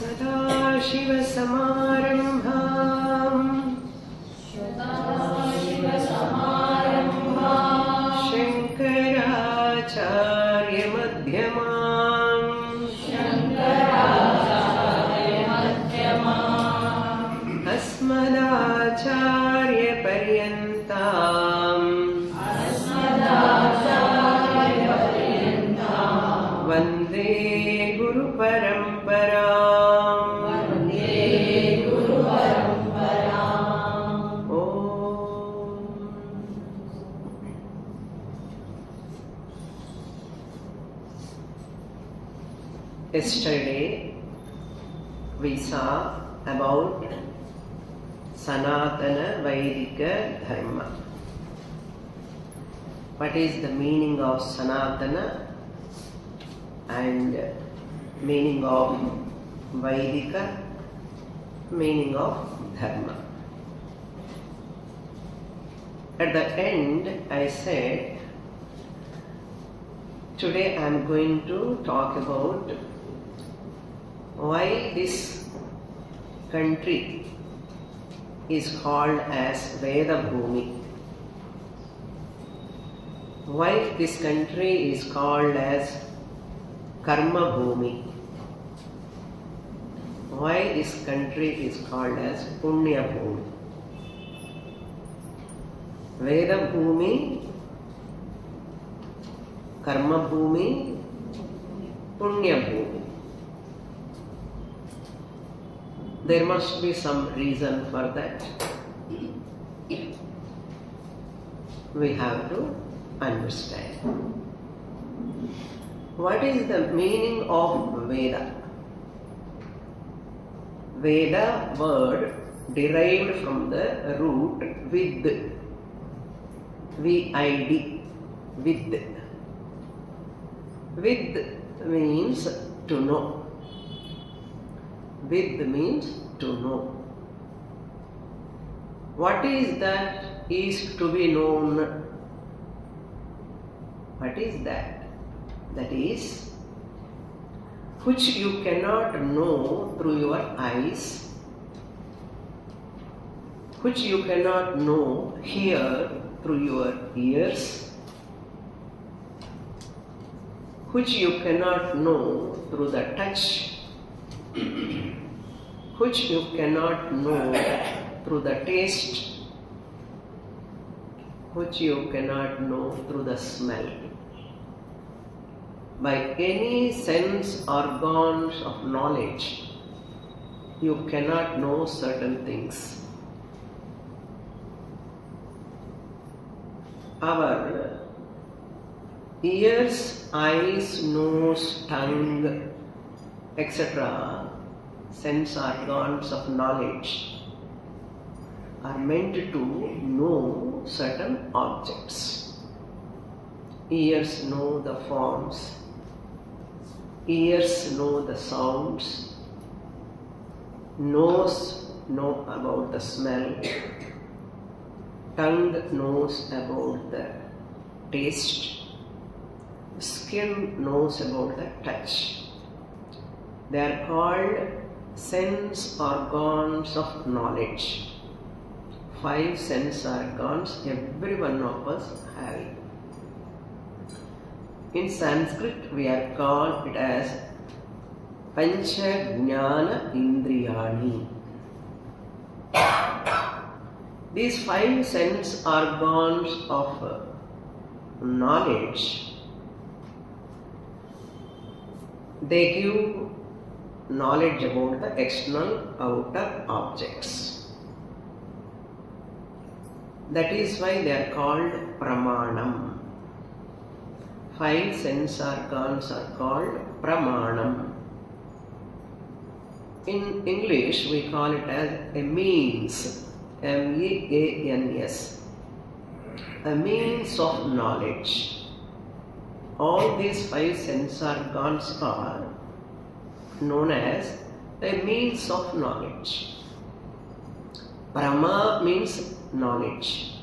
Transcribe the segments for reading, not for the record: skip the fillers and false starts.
सदाशिवसमारम्भाम् शङ्कराचार्यमध्यमाम् अस्मदाचार्यपर्यन्ताम् वन्दे गुरुपरम्पराम्। Yesterday we saw about Sanatana Vaidika Dharma. What is the meaning of Sanatana and meaning of Vaidika, meaning of Dharma. At the end I said, today I am going to talk about why this country is called as Veda Bhumi. Why this country is called as Karma Bhumi. Why this country is called as Punya Bhumi. Veda Bhumi, Karma Bhumi, Punya Bhumi. There must be some reason for that. We have to understand. What is the meaning of Veda? Veda word derived from the root vid, V-I-D, vid. Vid means to know. Vid means to know. What is that is to be known? What is that? That is, which you cannot know through your eyes, which you cannot know hear through your ears, which you cannot know through the touch, which you cannot know through the taste, which you cannot know through the smell. By any sense organs of knowledge, you cannot know certain things. Our ears, eyes, nose, tongue, etc., sense organs of knowledge are meant to know certain objects. Ears know the forms, ears know the sounds, nose know about the smell, tongue knows about the taste, skin knows about the touch. They are called sense organs of knowledge. 5 sense organs every one of us have. In Sanskrit we are called it as Pancha Jnana Indriyani. These 5 sense organs of knowledge, they give knowledge about the external outer objects. That is why they are called Pramanam. 5 sense organs are called Pramanam. In English we call it as a means, M-E-A-N-S, a means of knowledge. All these 5 sense organs are known as a means of knowledge. Prama means knowledge.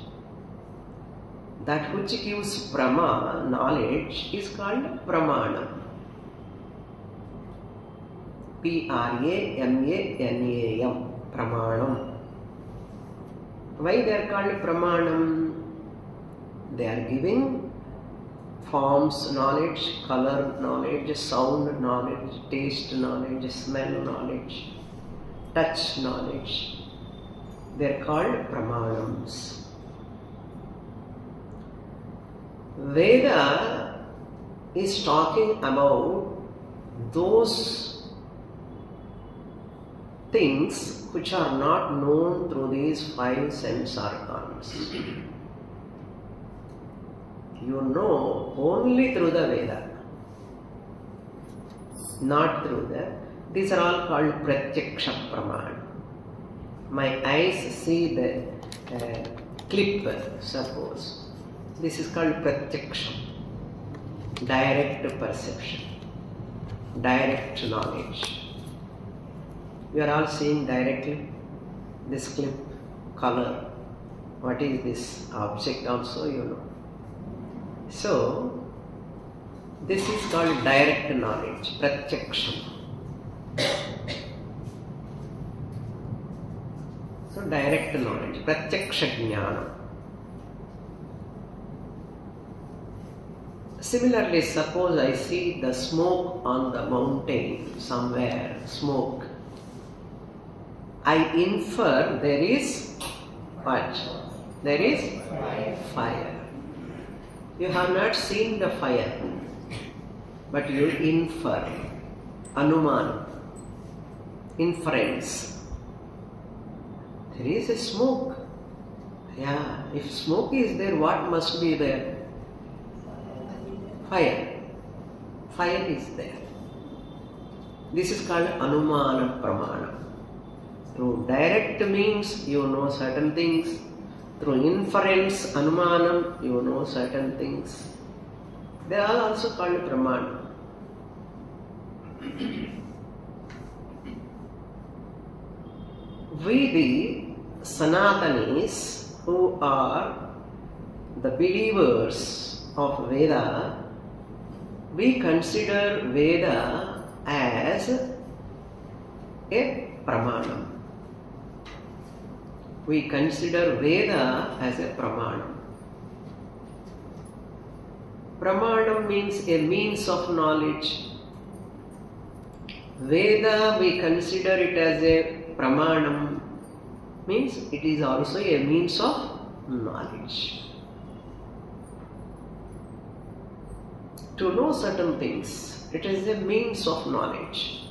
That which gives Prama, knowledge, is called Pramanam. Pramanam. Pramanam. Why they are called Pramanam? They are giving forms knowledge, color knowledge, sound knowledge, taste knowledge, smell knowledge, touch knowledge. They are called Pramanams. Veda is talking about those things which are not known through these 5 sense organs. You know only through the Veda, not through the. These are all called Pratyaksha Pramana. My eyes see the clip, suppose. This is called Pratyaksha, direct perception, direct knowledge. You are all seeing directly this clip, color. What is this object also you know. So, this is called direct knowledge, Pratyaksha. So, direct knowledge, Pratyaksha Jnana. Similarly, suppose I see the smoke on the mountain somewhere, smoke. I infer there is what? There is fire. You have not seen the fire, but you infer, anuman, inference. There is a smoke. Yeah, if smoke is there, what must be there? Fire. Fire is there. This is called Anumana Pramana. Through direct means you know certain things. Through inference, Anumanam, you know certain things. They are also called Pramana. We the Sanatanis who are the believers of Veda, we consider Veda as a Pramanam. We consider Veda as a Pramanam. Pramanam means a means of knowledge. Veda we consider it as a Pramanam, means it is also a means of knowledge. To know certain things, it is a means of knowledge.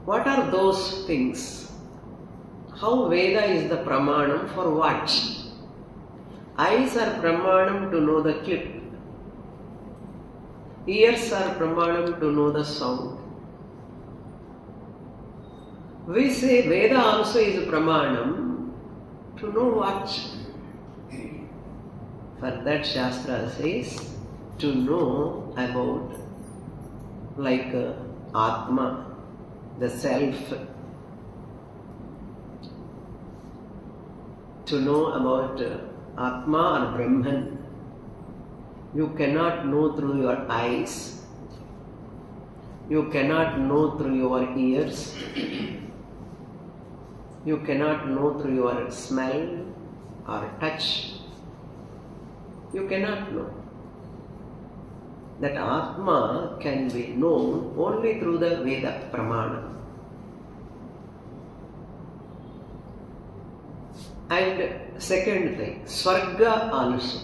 What are those things? How Veda is the Pramanam for what? Eyes are Pramanam to know the clip. Ears are Pramanam to know the sound. We say Veda also is Pramanam to know what? For that Shastra says to know about like Atma, the self. To know about Atma or Brahman. You cannot know through your eyes. You cannot know through your ears. You cannot know through your smell or touch. You cannot know. That Atma can be known only through the Veda Pramana. And second thing, Swarga also.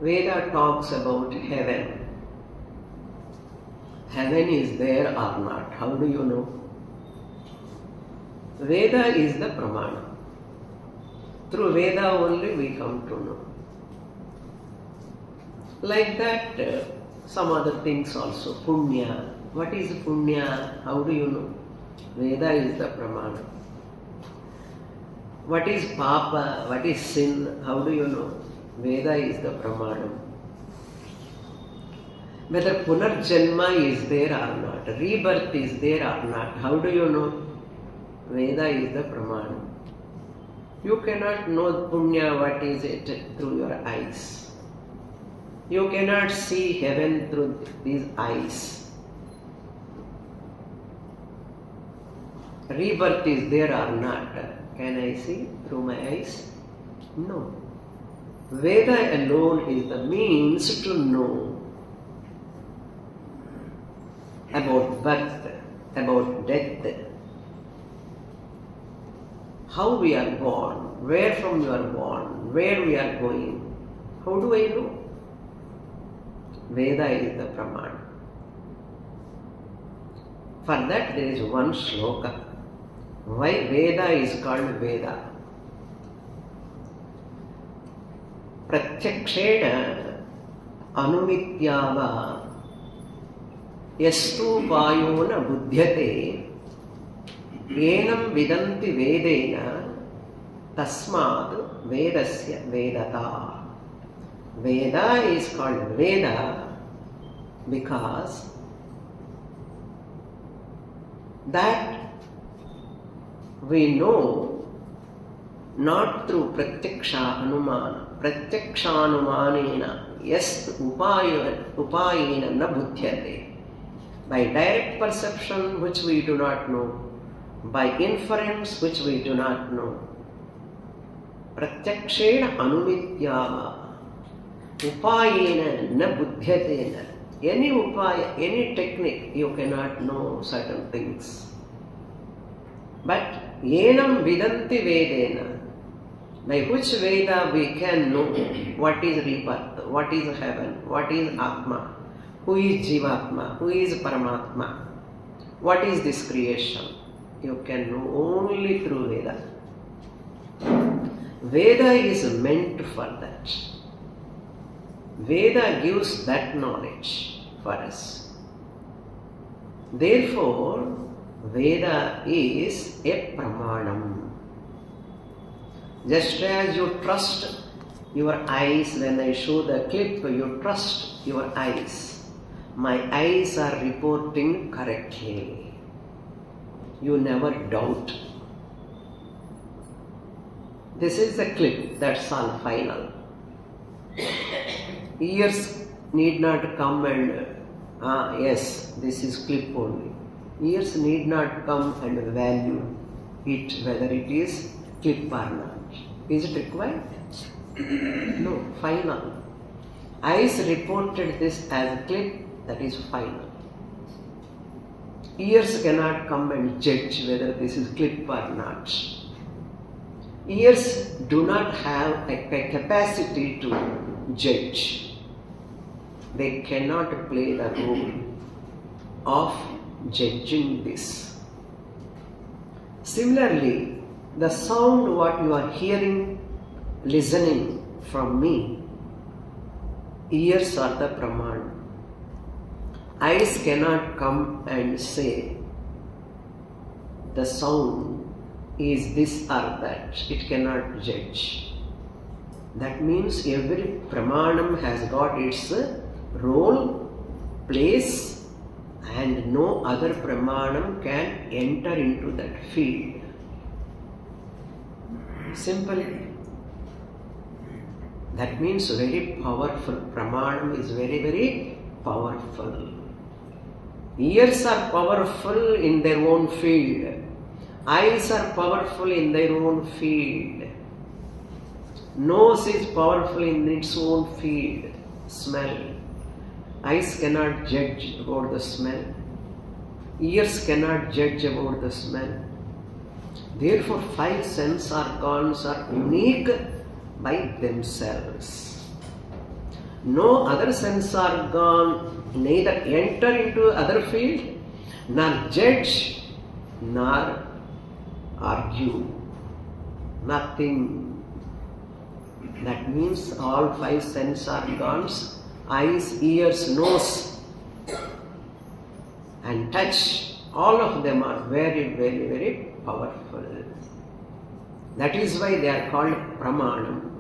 Veda talks about heaven. Heaven is there or not? How do you know? Veda is the Pramana. Through Veda only we come to know. Like that, some other things also. Punya. What is Punya? How do you know? Veda is the Pramana. What is Papa? What is sin? How do you know? Veda is the Pramanam. Whether Punarjanma is there or not, rebirth is there or not, how do you know? Veda is the Pramanam. You cannot know Punya, what is it, through your eyes. You cannot see heaven through these eyes. rebirth is there or not. Can I see through my eyes? No. Veda alone is the means to know about birth, about death, how we are born, where from we are born, where we are going. How do I know? Veda is the Pramana. For that there is one shloka. Why Veda is called Veda? Pratyakshena anumityava yastu vayona buddhyate enam vidanti vedena tasmad vedasya vedata. Veda is called Veda because that we know not through pratyaksha anumana. Pratyaksha anumanena yes upayena na buddhyate. By direct perception which we do not know, by inference which we do not know. Pratyakshena anumityava upayena na buddhyatena. Any upaya, any technique, you cannot know certain things. But enam vidanti vedena, by which Veda we can know what is rebirth, what is heaven, what is Atma, who is Jivatma, who is Paramatma, what is this creation. You can know only through Veda. Veda is meant for that. Veda gives that knowledge for us. Therefore, Veda is a Pramanam. Just as you trust your eyes, when I show the clip, you trust your eyes. My eyes are reporting correctly. You never doubt. This is the clip, that's all final. Ears need not come and, yes, this is clip only. Ears need not come and value it, whether it is clip or not. Is it required? No, final. Eyes reported this as a clip, that is final. Ears cannot come and judge whether this is clip or not. Ears do not have a capacity to judge. They cannot play the role of judging this. Similarly, the sound what you are hearing, listening from me, ears are the Pramana. Eyes cannot come and say the sound is this or that. It cannot judge. That means every Pramanam has got its role, place, and no other Pramanam can enter into that field. Simple. That means very powerful. Pramanam is very, very powerful. Ears are powerful in their own field. Eyes are powerful in their own field. Nose is powerful in its own field. Smell. Eyes cannot judge about the smell. Ears cannot judge about the smell. Therefore, five sense organs are unique by themselves. No other sense organ neither enter into other field, nor judge, nor argue. Nothing. That means all five sense organs, eyes, ears, nose, and touch, all of them are very, very, very powerful. That is why they are called Pramanam.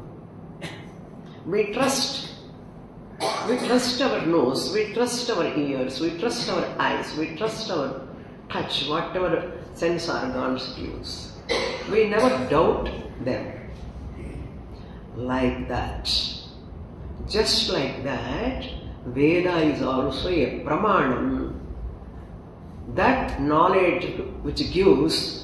We trust our nose, we trust our ears, we trust our eyes, we trust our touch, whatever sense organs use. We never doubt them. Like that. Just like that, Veda is also a Pramanam That knowledge which gives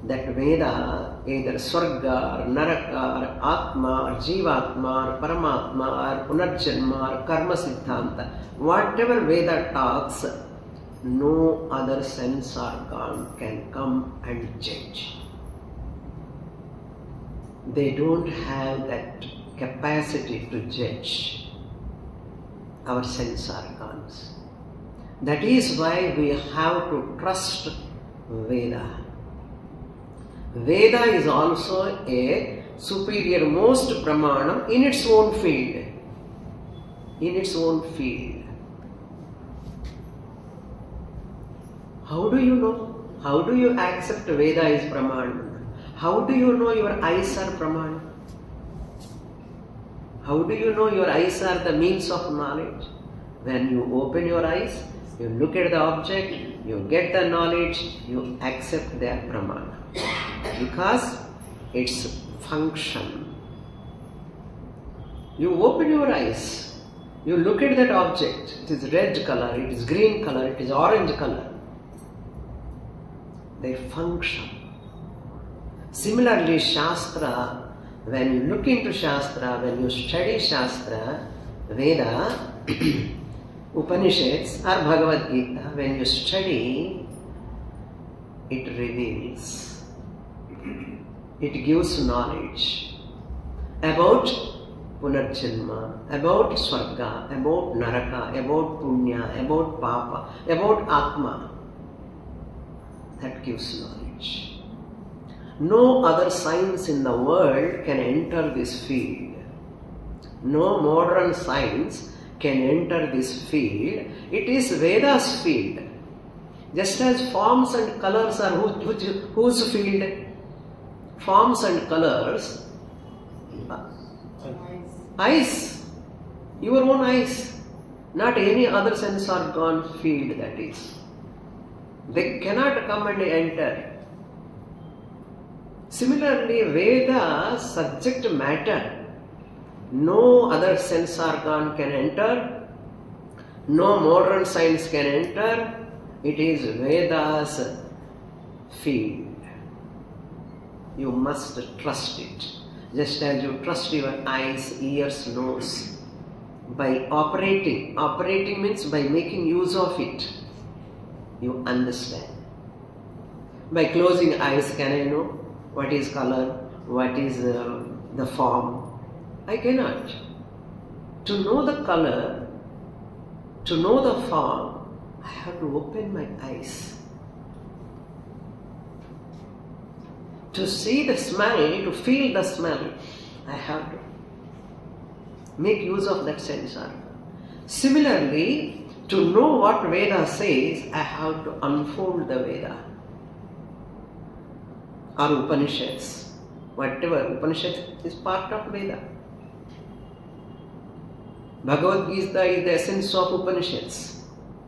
that Veda, either Swarga, or Naraka, or Atma, or Jivatma, or Paramatma, or Punarjanma, or Karma Siddhanta, whatever Veda talks, no other sense organ can come and judge. They don't have that capacity to judge our sense organs. That is why we have to trust Veda. Veda is also a superior most pramanam in its own field. In its own field. How do you know? How do you accept Veda is pramanam? How do you know your eyes are pramanam? How do you know your eyes are the means of knowledge? When you open your eyes, you look at the object, you get the knowledge, you accept their pramana. Because it's function. You open your eyes, you look at that object, it is red color, it is green color, it is orange color. They function. Similarly, Shastra, when you look into Shastra, when you study Shastra, Veda, Upanishads or Bhagavad Gita, when you study, it reveals, it gives knowledge about Punarjanma, about Swarga, about Naraka, about Punya, about Papa, about Atma. That gives knowledge. No other science in the world can enter this field. No modern science can enter this field. It is Veda's field. Just as forms and colors are whose field? Forms and colors. Eyes. Your own eyes. Not any other sense organ field, that is. They cannot come and enter. Similarly, Veda subject matter. No other sense organ can enter. No modern science can enter. It is Veda's field. You must trust it. Just as you trust your eyes, ears, nose. By operating. Operating means by making use of it. You understand. By closing eyes, can I know what is color? What is the form? I cannot. To know the color, to know the form, I have to open my eyes. To see the smell, to feel the smell, I have to make use of that sense organ. Similarly, to know what Veda says, I have to unfold the Veda or Upanishads. Whatever, Upanishad is part of Veda. Bhagavad Gita is the essence of Upanishads.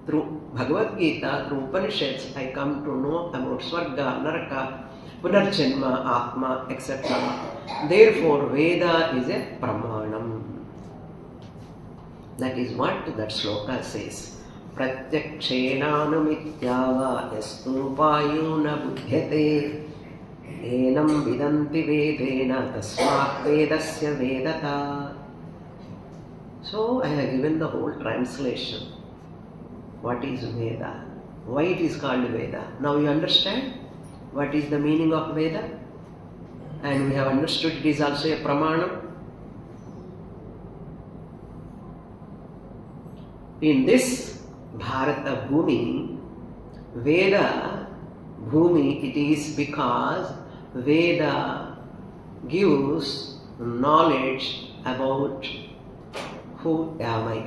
Through Bhagavad Gita, through Upanishads, I come to know about Swarga, Naraka, Punarjanma, Atma, etc. Therefore, Veda is a pramanam. That is what that sloka says. Pratyakshena yastupayo na budhyate enam vidanti vedena tasmat vedasya vedata. So I have given the whole translation. What is Veda? Why it is called Veda? Now you understand what is the meaning of Veda? And we have understood it is also a pramanam. In this Bharata Bhumi, Veda Bhumi, it is because Veda gives knowledge about who am I.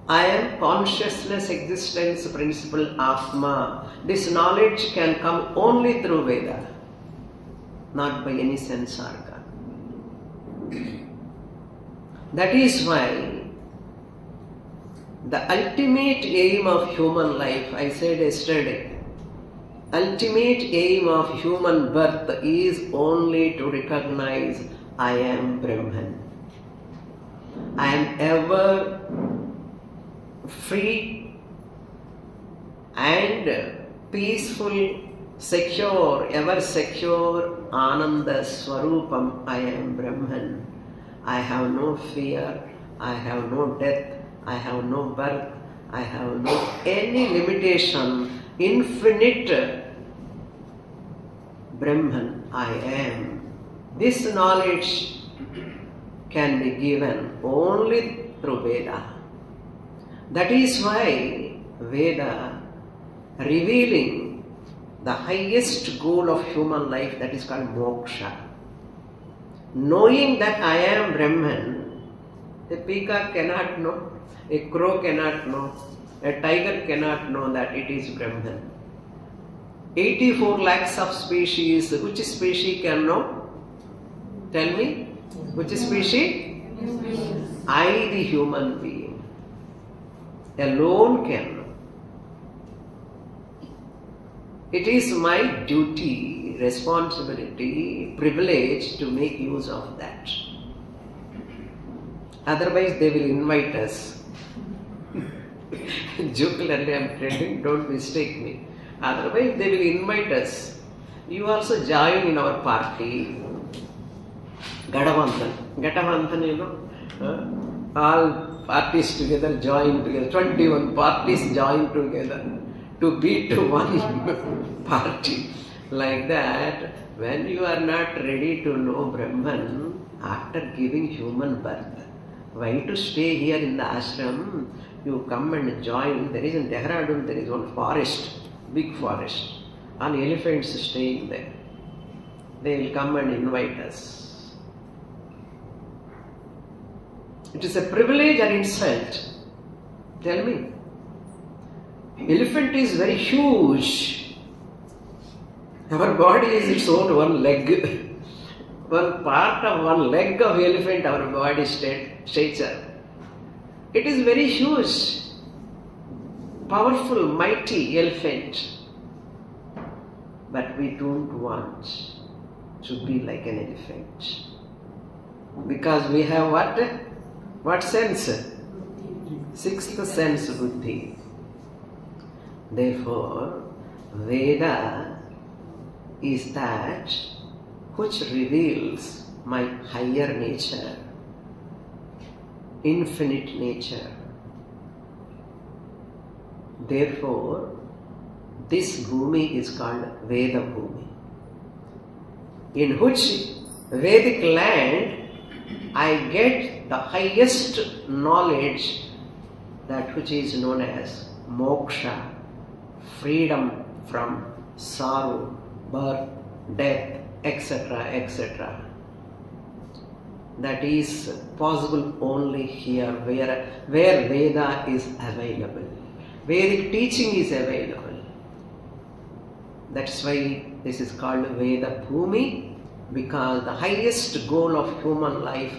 I am consciousness existence principle Atma. This knowledge can come only through Veda, not by any sense organ. That is why the ultimate aim of human life, I said yesterday, ultimate aim of human birth is only to recognize I am Brahman. I am ever free and peaceful, secure, ever secure Ananda Swarupam. I am Brahman. I have no fear, I have no death, I have no birth, I have no any limitation, infinite Brahman I am. This knowledge can be given only through Veda. That is why Veda revealing the highest goal of human life, that is called moksha. Knowing that I am Brahman, a peacock cannot know, a crow cannot know, a tiger cannot know that it is Brahman. 84 lakhs of species, which species can know? Tell me, which species? I, the human being, alone can know. It is my duty, responsibility, privilege to make use of that. Otherwise they will invite us. Jocularly I am telling, don't mistake me. Otherwise they will invite us. You also join in our party. Gadavantan, you know. All parties together join together. 21 parties join together to be to one party. Like that, when you are not ready to know Brahman after giving human birth, why to stay here in the ashram? You come and join. There is in Dehradun, there is one forest, big forest. All elephants staying there. They will come and invite us. It is a privilege or insult? Tell me. Elephant is very huge. Our body is its own one leg. One part of one leg of elephant, our body stature. It is very huge, powerful, mighty elephant. But we don't want to be like an elephant. Because we have what? What sense? Sixth sense, buddhi. Therefore, Veda is that which reveals my higher nature, infinite nature. Therefore, this Bhumi is called Veda Bhumi, in which Vedic land I get the highest knowledge, that which is known as moksha, freedom from sorrow, birth, death, etc., etc. That is possible only here where Veda is available. Vedic teaching is available. That's why this is called Veda Bhumi, because the highest goal of human life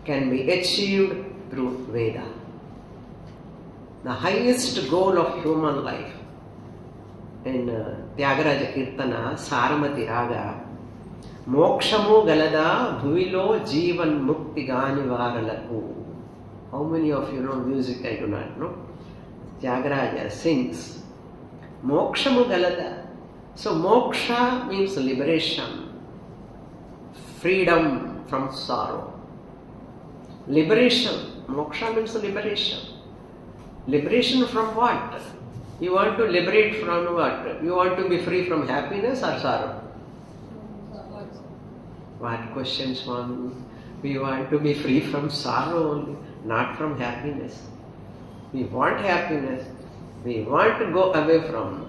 can be achieved through Veda. The highest goal of human life. In Tyagaraja Kirtana, Saramati Raga, Mokshamu Galada Bhuvilo Jeevan Mukti Gani Varalaku. How many of you know music? I do not know. Tyagaraja sings Mokshamu Galada. So moksha means liberation, freedom from sorrow. Liberation, moksha means liberation. Liberation from what? You want to liberate from what? You want to be free from happiness or sorrow? What question, Swami? We want to be free from sorrow only, not from happiness. We want happiness. We want to go away from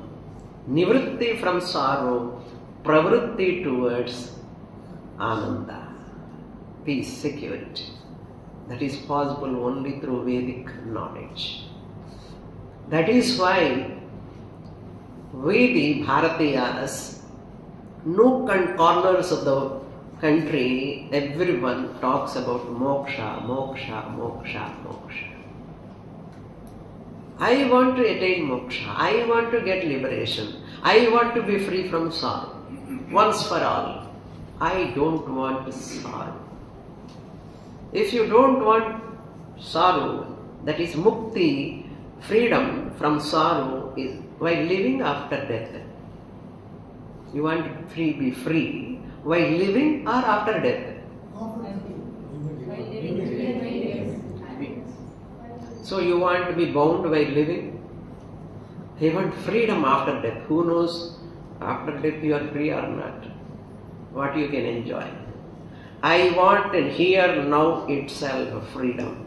nivritti from sorrow, pravritti towards ananda, peace, security. That is possible only through Vedic knowledge. That is why we, the Bharatiyas, nook and corners of the country, everyone talks about moksha, moksha, moksha, moksha. I want to attain moksha. I want to get liberation. I want to be free from sorrow. Once for all. I don't want sorrow. If you don't want sorrow, that is mukti, freedom from sorrow is while living after death. You want to be free while living or after death? So you want to be bound while living? You want freedom after death. Who knows after death you are free or not? What you can enjoy. I want here now itself freedom.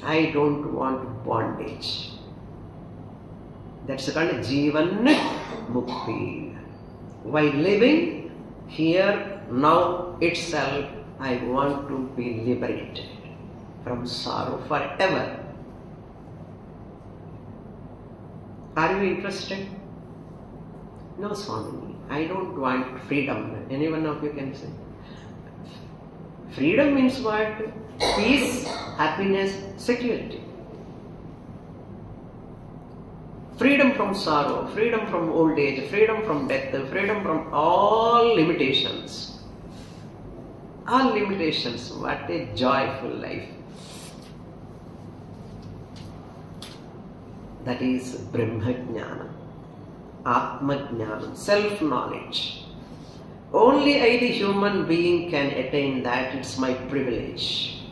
I don't want bondage. That's called Jivan Mukti. While living here now itself, I want to be liberated from sorrow forever. Are you interested? No, Swamini, I don't want freedom. Any one of you can say. Freedom means what? Peace, happiness, security. Freedom from sorrow, freedom from old age, freedom from death, freedom from all limitations. All limitations, what a joyful life. That is Brahma Jnana, Atma Jnana, self-knowledge. Only I, the human being, can attain that. It's my privilege.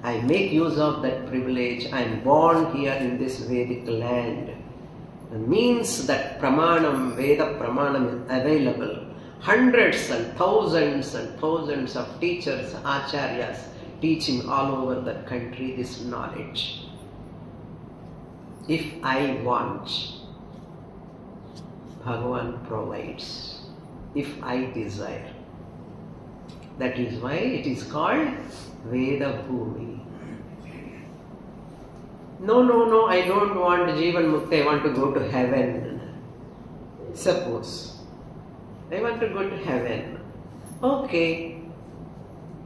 I make use of that privilege. I am born here in this Vedic land. It means that Pramanam, Veda Pramanam is available. Hundreds and thousands of teachers, acharyas, teaching all over the country this knowledge. If I want, Bhagavan provides. If I desire. That is why it is called Veda Bhumi. No, I don't want Jivan Mukti, I want to go to heaven. Suppose, I want to go to heaven. Okay,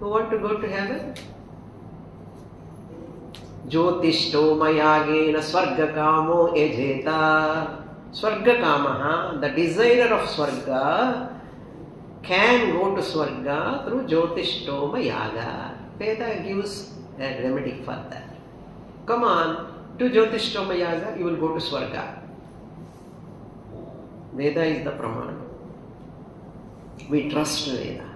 who want to go to heaven? Jyotishto mayagena swarga kamo ejeta. Swarga kamaha, the desire of swarga, can go to swarga through Jyotishtoma Yaga. Veda gives a remedy for that. Come on, do Jyotishtoma Yaga, you will go to swarga. Veda is the Pramana. We trust Veda.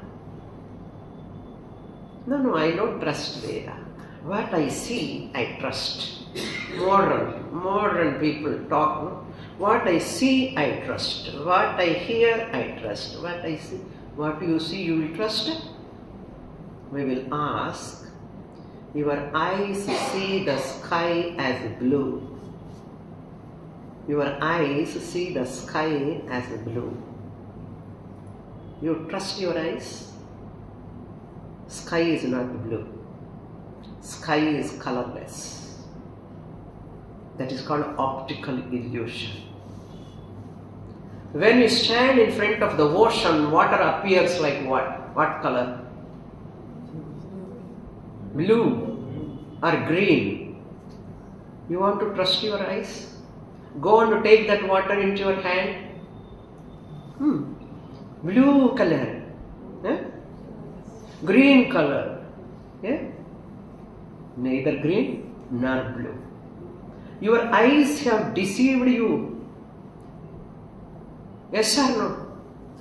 No, I don't trust Veda. What I see, I trust. Modern people talk. No? What I see, I trust. What I hear, I trust. What I see, what you see, you will trust. We will ask, your eyes see the sky as blue. Your eyes see the sky as blue. You trust your eyes? Sky is not blue. Sky is colorless. That is called optical illusion. When you stand in front of the ocean, water appears like what? What color? Blue or green. You want to trust your eyes? Go on to take that water into your hand. Blue color. Green color. Neither green nor blue. Your eyes have deceived you. Yes or no?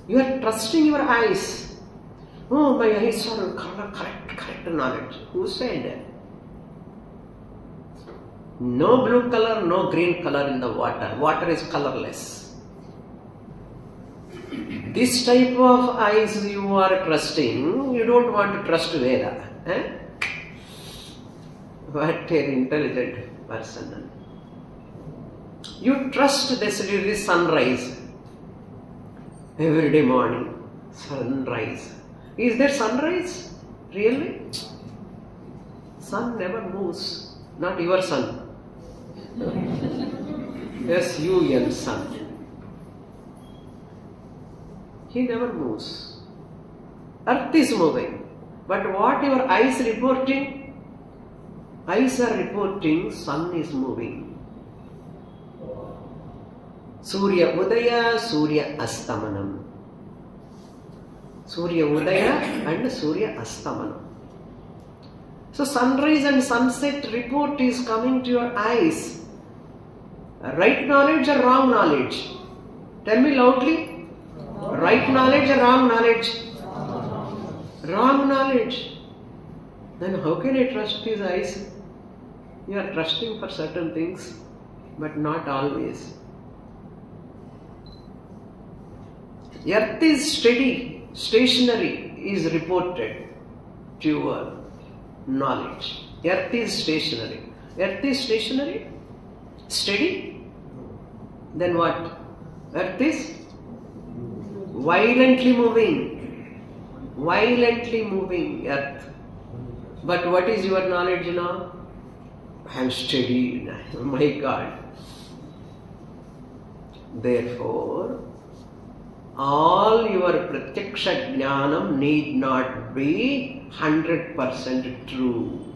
You are trusting your eyes. Oh, my eyes are correct knowledge. Who said? No blue color, no green color in the water. Water is colorless. This type of eyes you are trusting, you don't want to trust Veda. What an intelligent person. You trust this sunrise. Every day morning, sunrise. Is there sunrise? Really? Sun never moves. Not your sun. S-U-N, sun. He never moves. Earth is moving. But what your eyes reporting? Eyes are reporting sun is moving. Surya Udaya, Surya Astamanam. Surya Udaya and Surya Astamanam. So sunrise and sunset report is coming to your eyes. Right knowledge or wrong knowledge? Tell me loudly. Right knowledge or wrong knowledge? Wrong knowledge. Then how can I trust these eyes? You are trusting for certain things, but not always. Earth is steady, stationary is reported to your knowledge. Earth is stationary. Earth is stationary? Steady? Then what? Earth is violently moving. Violently moving earth. But what is your knowledge now? I am steady. Oh my God. Therefore, all your pratyaksha jnanam need not be 100% true.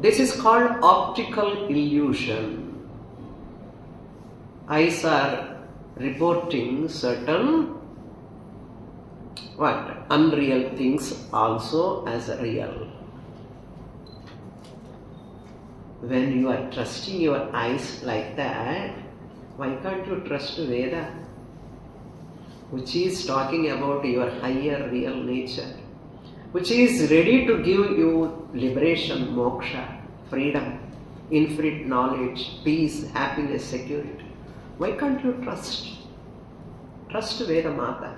This is called optical illusion. Eyes are reporting certain unreal things also as real. When you are trusting your eyes like that, why can't you trust Veda, which is talking about your higher real nature, which is ready to give you liberation, moksha, freedom, infinite knowledge, peace, happiness, security? Why can't you trust? Trust Veda Mata.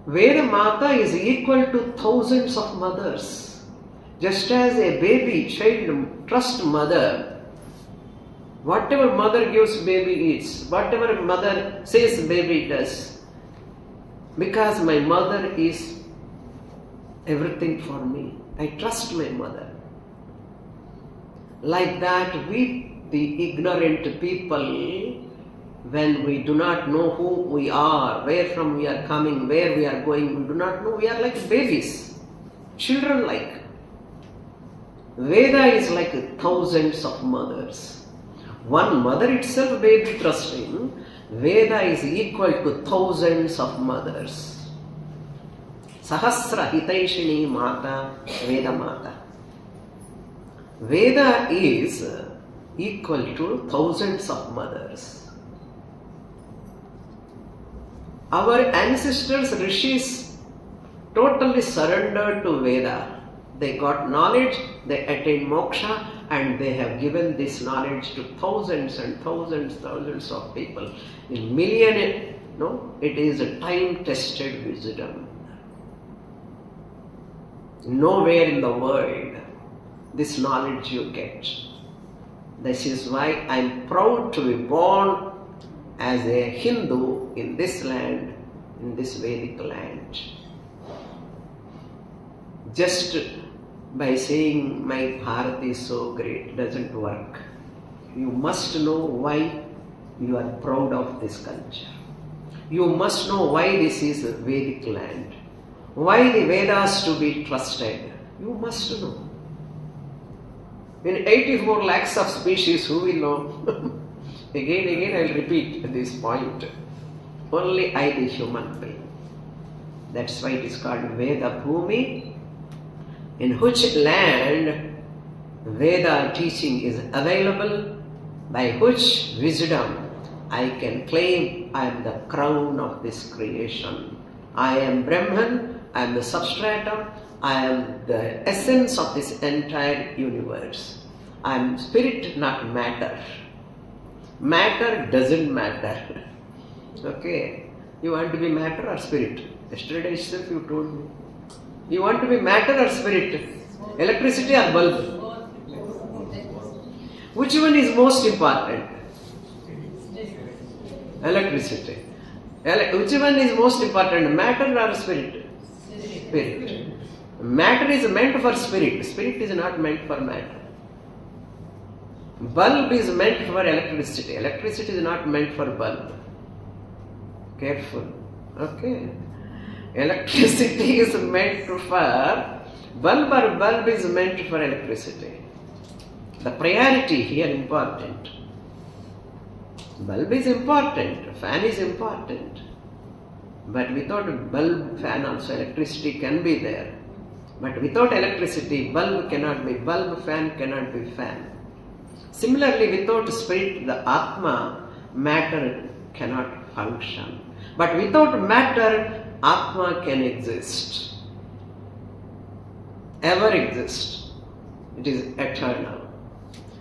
Veda Mata is equal to thousands of mothers. Just as a baby child trusts mother, whatever mother gives baby eats, whatever mother says baby does. Because my mother is everything for me. I trust my mother. Like that, we, the ignorant people, when we do not know who we are, where from we are coming, where we are going, we do not know, we are like babies, children like. Veda is like thousands of mothers. One mother itself baby trusting, Veda is equal to thousands of mothers. Sahasra hitaishini mata, Veda mata. Veda is equal to thousands of mothers. Our ancestors, rishis, totally surrendered to Veda. They got knowledge, they attained moksha, and they have given this knowledge to thousands and thousands of people. In million, it is a time-tested wisdom. Nowhere in the world this knowledge you get. This is why I am proud to be born as a Hindu in this land, in this Vedic land. Just by saying my Bharat is so great doesn't work. You must know why you are proud of this culture. You must know why this is a Vedic land. Why the Vedas to be trusted. You must know. In 84 lakhs of species, who will know? Again, I will repeat this point. Only I, the human being. That's why it is called Veda Bhumi, in which land Veda teaching is available, by which wisdom I can claim I am the crown of this creation. I am Brahman, I am the substratum, I am the essence of this entire universe. I am spirit, not matter. Matter doesn't matter. Okay? You want to be matter or spirit? Yesterday itself you told me. You want to be matter or spirit? Electricity or bulb? Which one is most important? Electricity. Which one is most important? Matter or spirit? Spirit. Matter is meant for spirit. Spirit is not meant for matter. Bulb is meant for electricity. Electricity is not meant for bulb. Careful. Okay. Electricity is meant for bulb, or bulb is meant for electricity. The priority here important. Bulb is important, fan is important. But without bulb, fan also electricity can be there. But without electricity, bulb cannot be bulb, fan cannot be fan. Similarly, without spirit, the Atma, matter cannot function. But without matter, Atma can exist. Ever exist. It is eternal.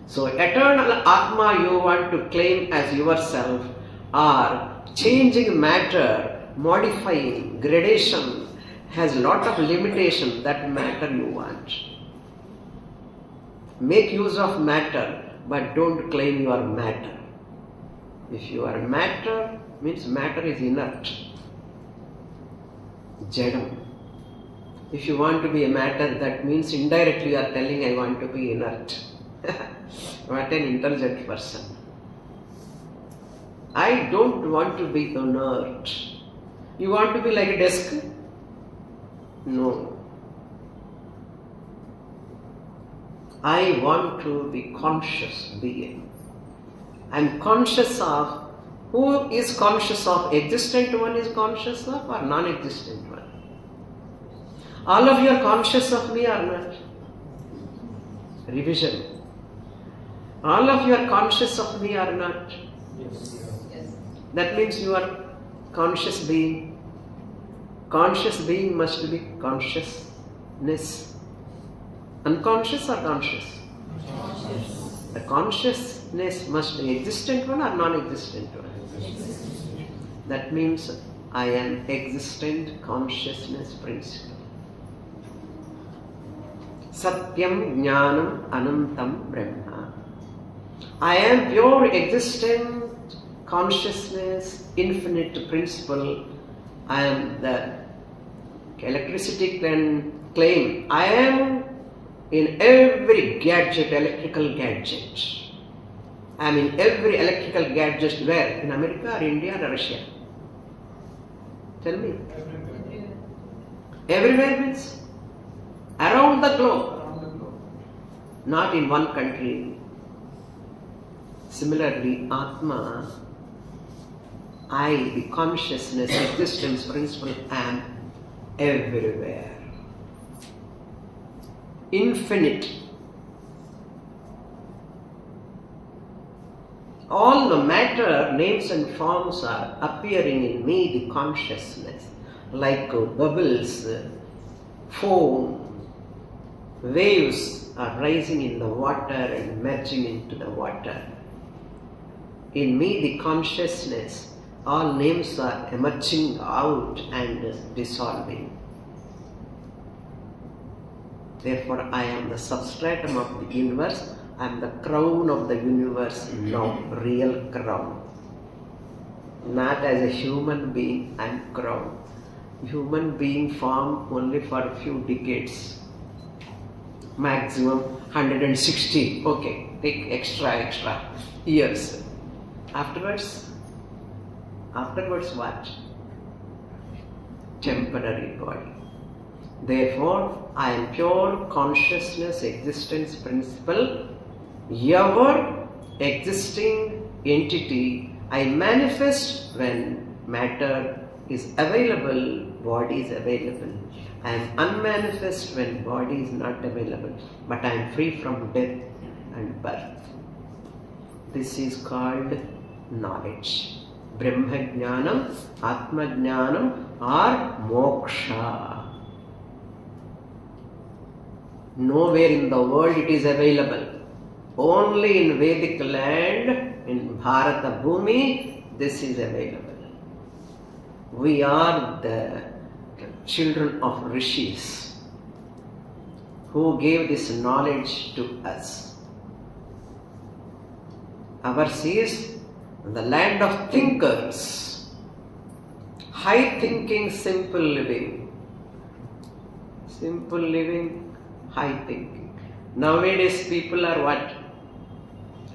So eternal Atma you want to claim as yourself, or changing matter, modifying, gradation has lot of limitation. That matter you want. Make use of matter, but don't claim you are matter. If you are matter, means matter is inert. Jadam. If you want to be a matter, that means indirectly you are telling I want to be inert. What an intelligent person. I don't want to be inert. You want to be like a desk? No. I want to be conscious being. I am conscious of. Who is conscious of? Existent one is conscious of or non-existent one? All of you are conscious of me or not? Revision. All of you are conscious of me or not? Yes. That means you are conscious being. Conscious being must be consciousness. Unconscious or conscious? Conscious. The consciousness must be existent one or non-existent one? That means I am existent consciousness principle. Satyam Jnanam Anantam Brahma. I am pure existent consciousness, infinite principle. I am the electricity can claim. I am in every gadget, electrical gadget. I am in every electrical gadget. Where? In America or India or Russia? Tell me. Everywhere means? Around the globe. Not in one country. Similarly, Atma, I, the consciousness, existence principle, am everywhere. Infinite. All the matter, names and forms are appearing in me, the consciousness, like bubbles, foam, waves are rising in the water and merging into the water. In me, the consciousness, all names are emerging out and dissolving. Therefore, I am the substratum of the universe. I am the crown of the universe now, real crown. Not as a human being, I am crown. Human being formed only for a few decades. Maximum 160. Okay, take extra years. Afterwards what? Temporary body. Therefore, I am pure consciousness, existence principle, ever existing entity. I manifest when matter is available, body is available. I am unmanifest when body is not available, but I am free from death and birth. This is called knowledge. Brahma Jnanam, Atma Jnanam or Moksha. Nowhere in the world it is available. Only in Vedic land, in Bharata Bhumi, this is available. We are the children of rishis who gave this knowledge to us. Ours is the land of thinkers, high thinking, simple living. Simple living, high thinking. Nowadays people are what?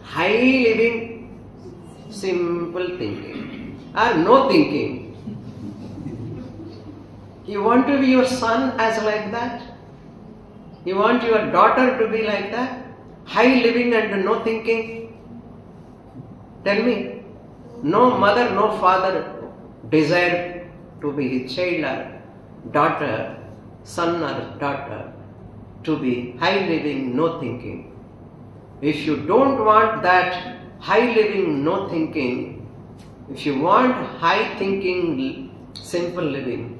High living, simple thinking, or no thinking. You want to be your son as like that? You want your daughter to be like that? High living and no thinking? Tell me. No mother, no father desire to be his child or daughter son or daughter to be high living, no thinking. If you don't want that high living, no thinking, if you want high thinking, simple living,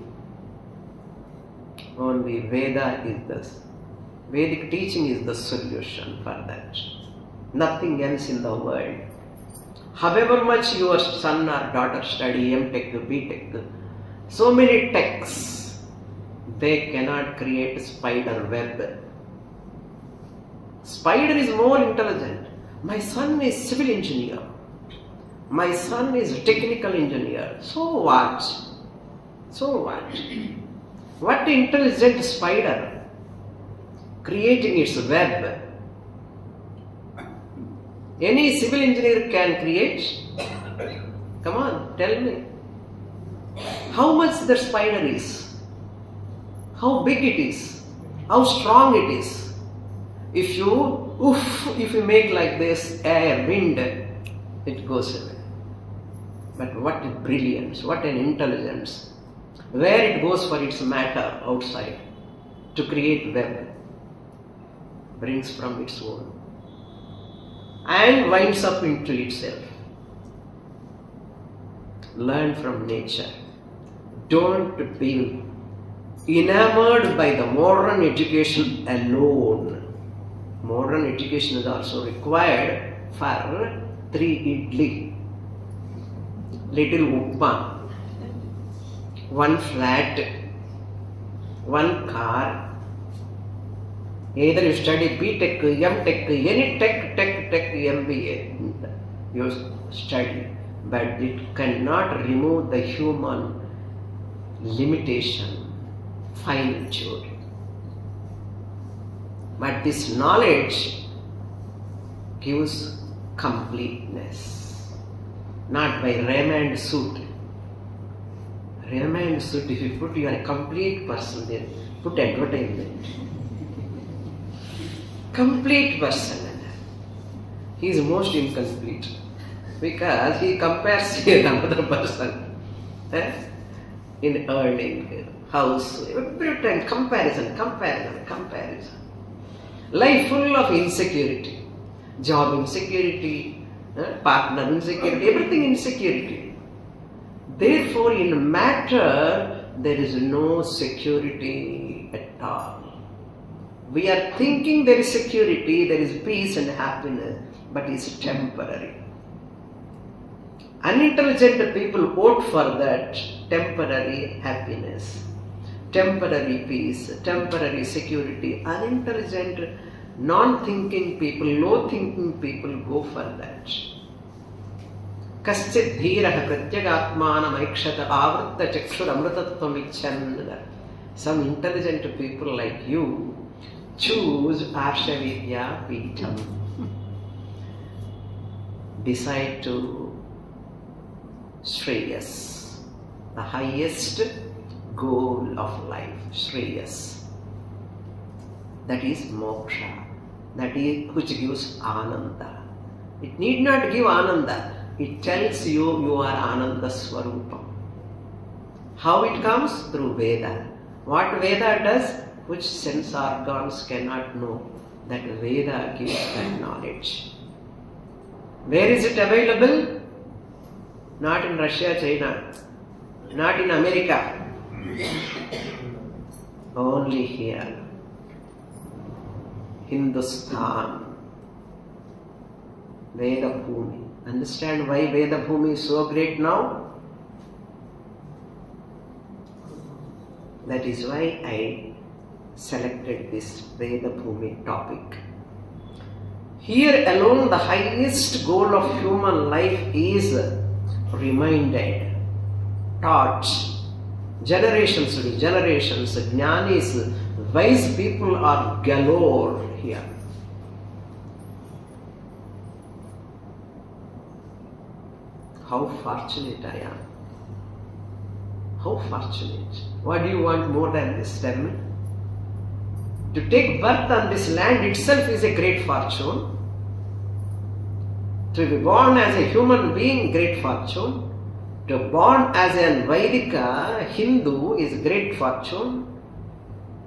only Veda is the Vedic teaching is the solution for that. Nothing else in the world. However much your son or daughter study M.Tech, B.Tech, so many techs, they cannot create spider web. Spider is more intelligent. My son is civil engineer. My son is technical engineer. So what? So what? What intelligent spider creating its web? Any civil engineer can create? Come on, tell me. How much the spider is? How big it is? How strong it is? If you make like this, air, wind, it goes away. But what a brilliance, what an intelligence. Where it goes for its matter outside to create web, brings from its own and winds up into itself. Learn from nature. Don't be enamored by the modern education alone. Modern education is also required for 3 idli, little upma, 1 flat, 1 car. Either you study B.Tech, M.Tech, any tech, MBA, you study, but it cannot remove the human limitation, finitude. But this knowledge gives completeness, not by Raymond suit. Raymond suit, if you put you are a complete person, then put advertisement. Complete person. He is most incomplete because he compares with another person in earning, house, every time comparison. Life full of insecurity, job insecurity, partner insecurity, everything insecurity. Therefore, in matter, there is no security at all. We are thinking there is security, there is peace and happiness, but it's temporary. Unintelligent people vote for that temporary happiness, temporary peace, temporary security. Unintelligent, non-thinking people, low-thinking people go for that. Kaschit dhirah pratyagatmanam aikshata avritta chakshuramritattvam. Some intelligent people like you choose Arshavidya Peetham. Decide to Shreyas, the highest goal of life, Shreyas. That is moksha, that is which gives ananda. It need not give ananda, it tells you you are ananda swarupam. How it comes? Through Veda. What Veda does? Which sense organs cannot know, that Veda gives that knowledge. Where is it available? Not in Russia, China, not in America, only here. Hindustan, Veda Bhumi. Understand why Veda Bhumi is so great now? That is why I selected this Veda Bhumi topic. Here alone the highest goal of human life is reminded, taught. Generations to generations, jnanis, wise people are galore here. How fortunate I am. How fortunate. What do you want more than this? Tell me. To take birth on this land itself is a great fortune. To be born as a human being, great fortune. To be born as a Vedika Hindu is great fortune.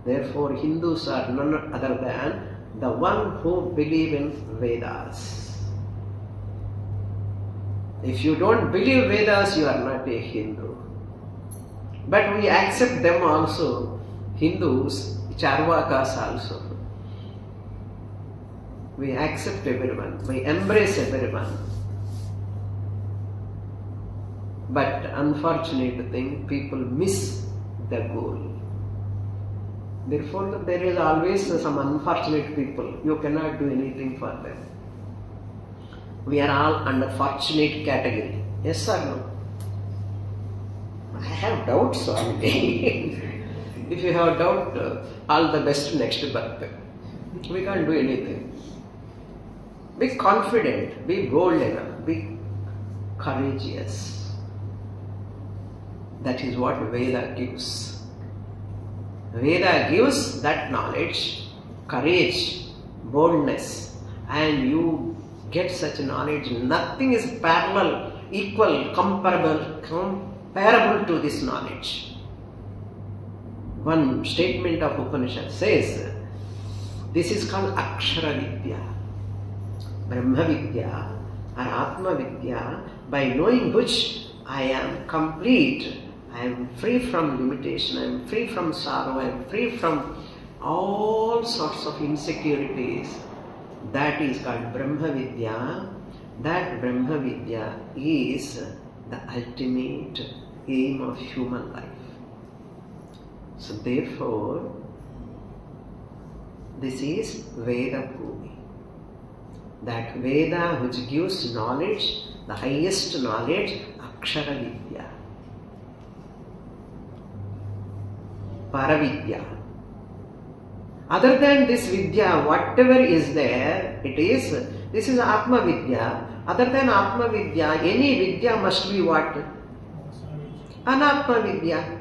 Therefore, Hindus are none other than the one who believe in Vedas. If you don't believe Vedas, you are not a Hindu. But we accept them also, Hindus, Charvakas also. We accept everyone, we embrace everyone. But unfortunate thing, people miss the goal. Therefore, there is always some unfortunate people. You cannot do anything for them. We are all under fortunate category. Yes or no? I have doubts on it. If you have doubt, all the best next birth. We can't do anything. Be confident, be bold enough, be courageous. That is what Veda gives. Veda gives that knowledge, courage, boldness, and you get such knowledge. Nothing is parallel, equal, comparable to this knowledge. One statement of Upanishad says, this is called Akshara Vidya, Brahma Vidya or Atma Vidya, by knowing which I am complete. I am free from limitation, I am free from sorrow, I am free from all sorts of insecurities. That is called Brahma Vidya. That Brahma Vidya is the ultimate aim of human life. So therefore, this is Veda Bhumi. That Veda which gives knowledge, the highest knowledge, Akshara Vidya. Paravidya. Other than this Vidya, whatever is there, this is Atma Vidya. Other than Atma Vidya, any Vidya must be what? Anatma Vidya.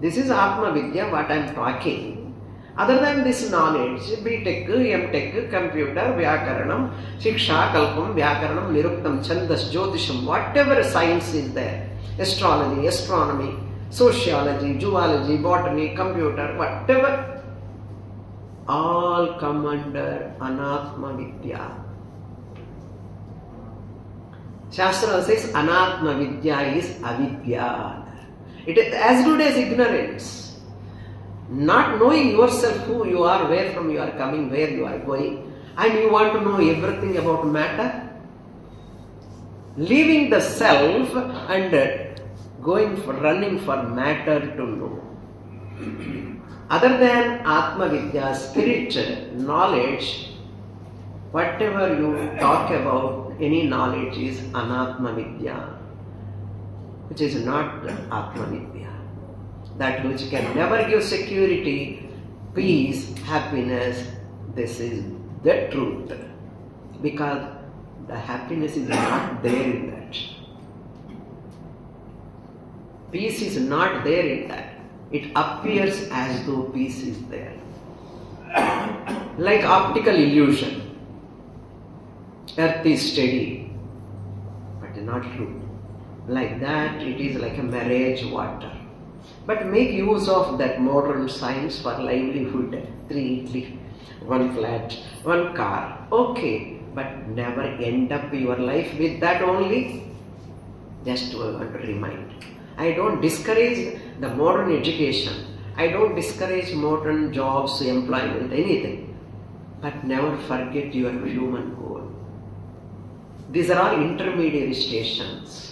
This is Atma Vidya, what I am talking. Other than this knowledge, B.Tech, M.Tech, computer, Vyakaranam, Shiksha, Kalpam, Vyakaranam, Niruktam, Chandas, Jyotisham, whatever science is there, astrology, astronomy, sociology, zoology, botany, computer, whatever, all come under Anatma Vidya. Shastra says Anatma Vidya is avidya. It is as good as ignorance. Not knowing yourself, who you are, where from you are coming, where you are going, and you want to know everything about matter. Leaving the self and running for matter to know. Other than Atma Vidya, spirit, knowledge, whatever you talk about, any knowledge is Anatma Vidya, which is not Atma Vidya. That which can never give security, peace, happiness. This is the truth. Because the happiness is not there in that. Peace is not there in that. It appears as though peace is there. Like optical illusion. Earth is steady, but not true. Like that, it is like a mirage water. But make use of that modern science for livelihood. 3 idli, 1 flat, 1 car. Okay, but never end up your life with that only. Just I want to remind. I don't discourage the modern education. I don't discourage modern jobs, employment, anything. But never forget your human goal. These are all intermediary stations.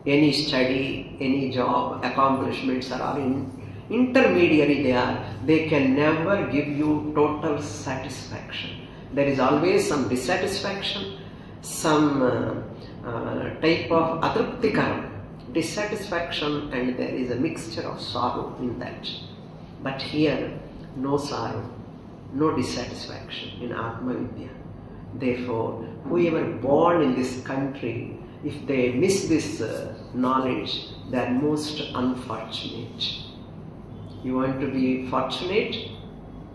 Any study, any job, accomplishments are all intermediary they are. They can never give you total satisfaction. There is always some dissatisfaction, some type of atruptikaram, dissatisfaction, and there is a mixture of sorrow in that. But here, no sorrow, no dissatisfaction in Atma Vidya. Therefore, whoever born in this country, if they miss this knowledge, they are most unfortunate. You want to be fortunate?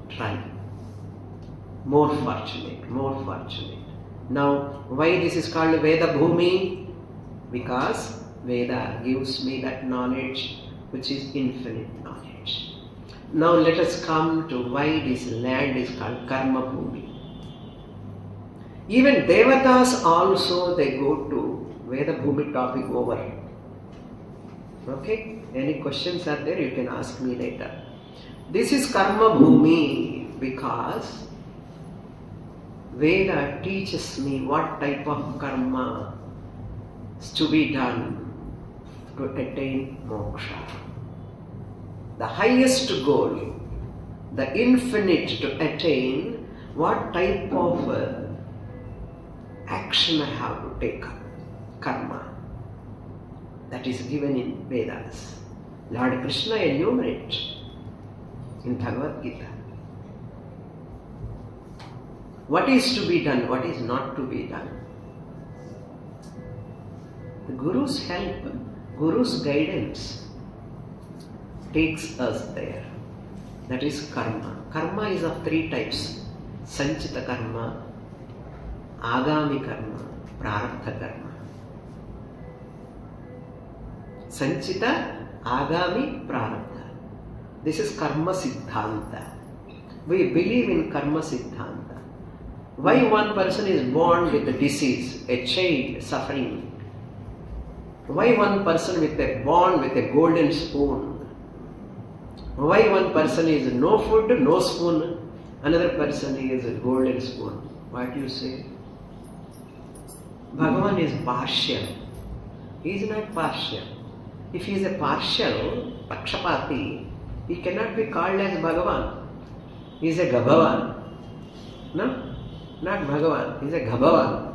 Try. More fortunate, more fortunate. Now, why this is called Veda Bhumi? Because Veda gives me that knowledge, which is infinite knowledge. Now let us come to why this land is called Karma Bhumi. Even Devatas also, they go to Veda Bhumi topic over. Okay? Any questions are there? You can ask me later. This is Karma Bhumi because Veda teaches me what type of karma is to be done to attain moksha. The highest goal, the infinite to attain, what type of action I have to take up, karma. That is given in Vedas. Lord Krishna enumerates in Bhagavad Gita. What is to be done, what is not to be done. The Guru's help, Guru's guidance takes us there. That is karma. Karma is of three types. Sanchita karma, Agami karma, Prarabdha karma. Sanchita, Agami, Prarabdha. This is karma siddhanta. We believe in karma siddhanta. Why one person is born with a disease, a child suffering? Why one person born with a golden spoon? Why one person is no food, no spoon, another person is a golden spoon? What do you say? Bhagavan is partial. He is not partial. If he is a partial, Pakshapati, he cannot be called as Bhagavan. He is a Gabhavan. No? Not Bhagavan. He is a Gabhavan.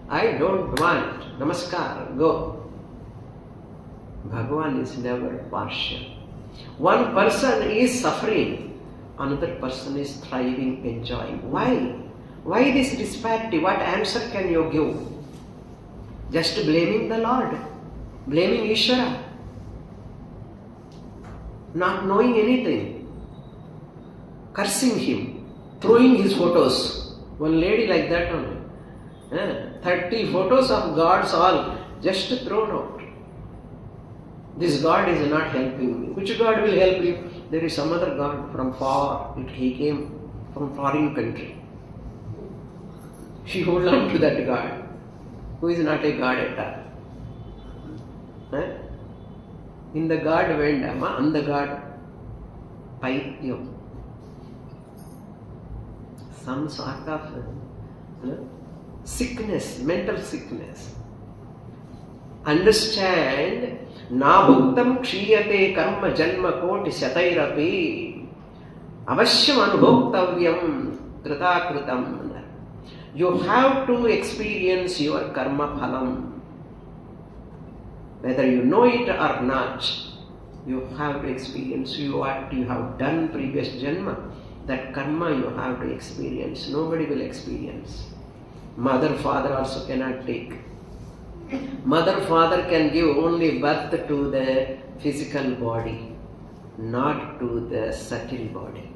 I don't want. Namaskar. Go. Bhagavan is never partial. One person is suffering, another person is thriving, enjoying. Why? Why this disparity? What answer can you give? Just blaming the Lord, blaming Ishvara, not knowing anything, cursing him, throwing his photos. One lady like that only. 30 photos of gods all just thrown out. This God is not helping me. Which God will help you? There is some other God from far. He came from foreign country. She hold on to that God, who is not a God at all. In the God Vendama, on the God Paityam. Some sort of sickness, mental sickness. Understand, na bhuktam kshiyate karma janma koti shatairapi avashyam anubhoktavyam kritakritam. You have to experience your karma phalam. Whether you know it or not, you have to experience what you have done previous janma. That karma you have to experience. Nobody will experience. Mother, father also cannot take. Mother, father can give only birth to the physical body, not to the subtle body.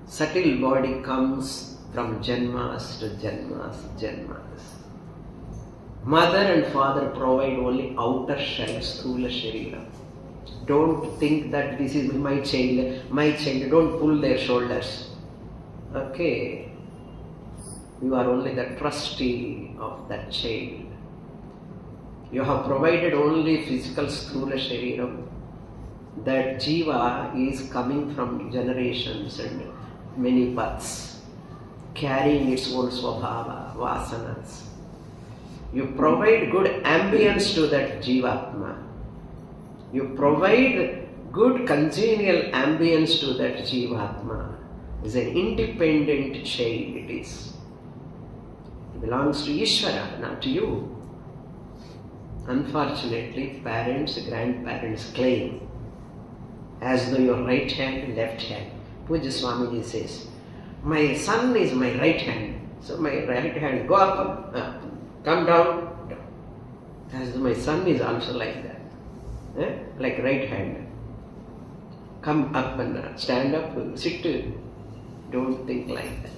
Subtle body comes from janmas to janmas, janmas. Mother and father provide only outer shell, sthula sharira. Don't think that this is my child, my child. Don't pull their shoulders. Okay. You are only the trustee of that child. You have provided only physical sthula shariram. That jiva is coming from generations and many paths, carrying its own svabhava, vasanas. You provide good ambience to that jivatma. You provide good congenial ambience to that jivatma. It's an independent child it is. It belongs to Ishvara, not to you. Unfortunately, parents, grandparents claim as though your right hand, left hand. Puja Swamiji says, my son is my right hand. So my right hand, go up, come down. As though my son is also like that. Like right hand. Come up and stand up, sit. Don't think like that.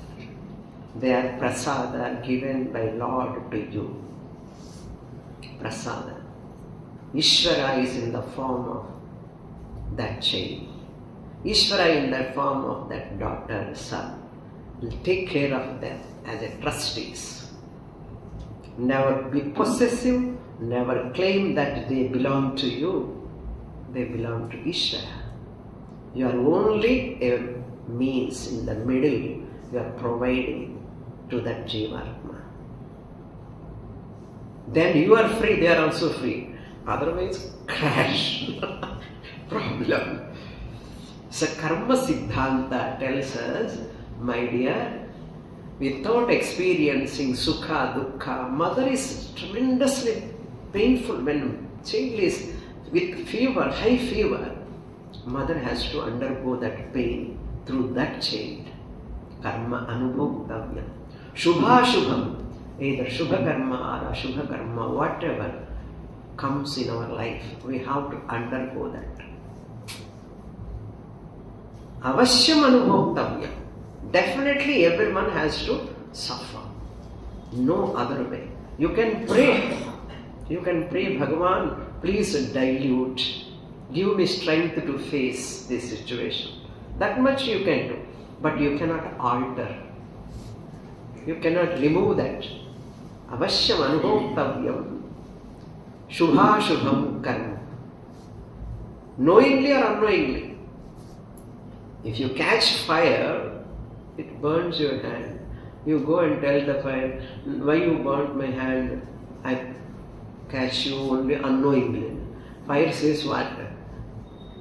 They are prasada given by Lord to you. Prasada. Ishvara is in the form of that chain. Ishvara in the form of that daughter, son, will take care of them as a trustees. Never be possessive, never claim that they belong to you. They belong to Ishvara. You are only a means in the middle. You are providing to that Jivatma. Then you are free, they are also free. Otherwise, crash. Problem. So Karma Siddhanta tells us, my dear, without experiencing Sukha, Dukkha, mother is tremendously painful when child is with fever, high fever. Mother has to undergo that pain through that child. Karma anubhoktavya. Shubha Shubham. Either Shubha Karma or Ashubha Karma, whatever comes in our life, we have to undergo that. Avashyam anubhoktavya. Definitely everyone has to suffer. No other way. You can pray. You can pray, Bhagavan, please dilute. Give me strength to face this situation. That much you can do. But you cannot alter. You cannot remove that. Avashyam anubhoktavya. Shubha Shubham karma. Knowingly or unknowingly. If you catch fire, it burns your hand. You go and tell the fire, why you burnt my hand? I catch you only unknowingly. Fire says what?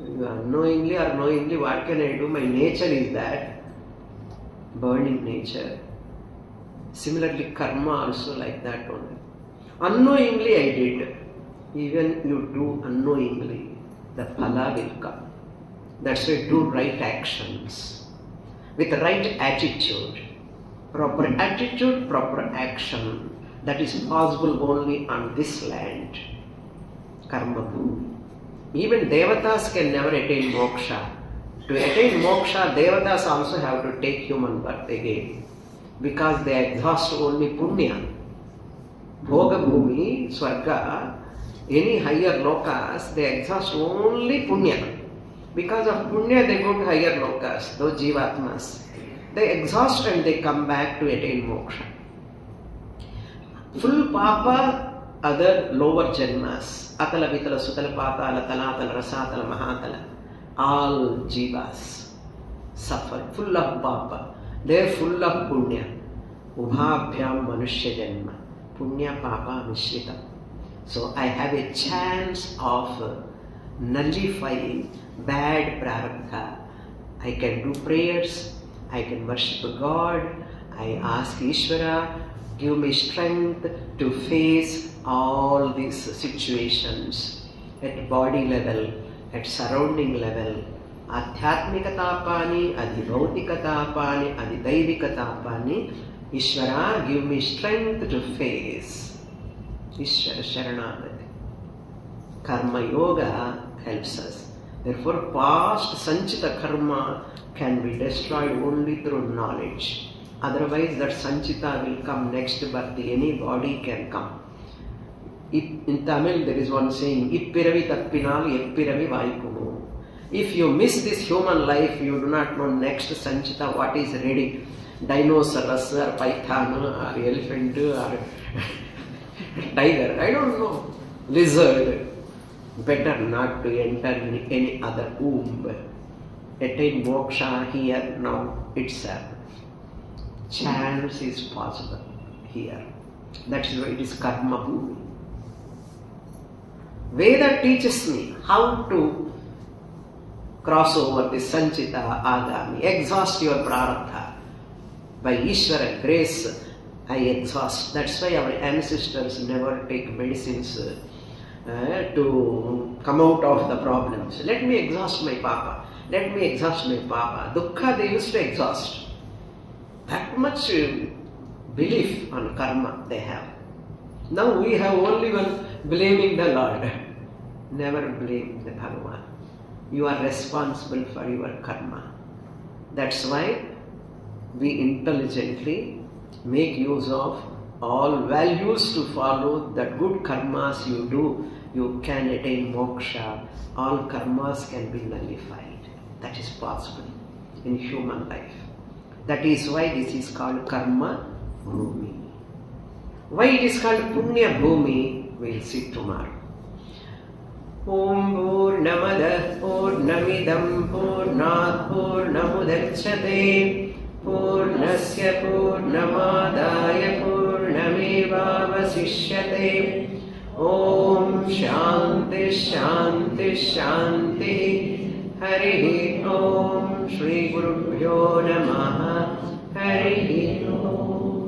Unknowingly or knowingly, what can I do? My nature is that. Burning nature. Similarly, karma also like that only. Unknowingly I did. Even you do unknowingly, the phala will come. That's why do right actions. With right attitude. Proper attitude, proper action. That is possible only on this land. Karma bhumi. Even devatas can never attain moksha. To attain moksha, devatas also have to take human birth again. Because they exhaust only punya. Bhoga bhumi, swarga, any higher lokas, they exhaust only punya. Because of punya, they go to higher lokas, those jivatmas. They exhaust and they come back to attain moksha. Full papa, other lower janmas, atala, vitala, sutala, patala, talatala, rasatala, mahatala, all jivas suffer, full of papa. They are full of punya. Ubhabhyam manushya janma. Punya papa mishrita. So I have a chance of nullifying bad prarabdha. I can do prayers, I can worship God, I ask Ishvara, give me strength to face all these situations at body level, at surrounding level. Adhyatmikatapani, adhibhautikatapani, adhidaidikatapani. Ishvara, give me strength to face. Ishvara Sharanagati. Karma Yoga helps us. Therefore, past sanchita karma can be destroyed only through knowledge. Otherwise, that sanchita will come next birth. Any body can come. In Tamil, there is one saying, Ippiravi tappinal eppiravi vaikumu. If you miss this human life, you do not know next sanchita what is ready. Dinosaurus or python or elephant or tiger, I don't know. Lizard. Better not to enter in any other womb. Attain moksha here now itself. Chance is possible here. That is why it is karma bhumi. Veda teaches me how to cross over this sanchita agami. Exhaust your prarabdha. By Ishvara grace, I exhaust. That's why our ancestors never take medicines to come out of the problems. Let me exhaust my papa. Let me exhaust my papa. Dukkha they used to exhaust. That much belief on karma they have. Now we have only one blaming the Lord. Never blame the Bhagavan. You are responsible for your karma. That's why we intelligently make use of all values to follow that good karmas you do you can attain moksha, all karmas can be nullified. That is possible in human life. That is why this is called karma bhumi. Why it is called punya bhumi, we will see tomorrow. Om Purnamadah Purnamidam Purnat Purnamudachyate Purnasya Purnamadaya Purnamevavasishyate. Om Shanti Shanti Shanti. Hari Om Shri Gurubhyo Namaha. Hari Om.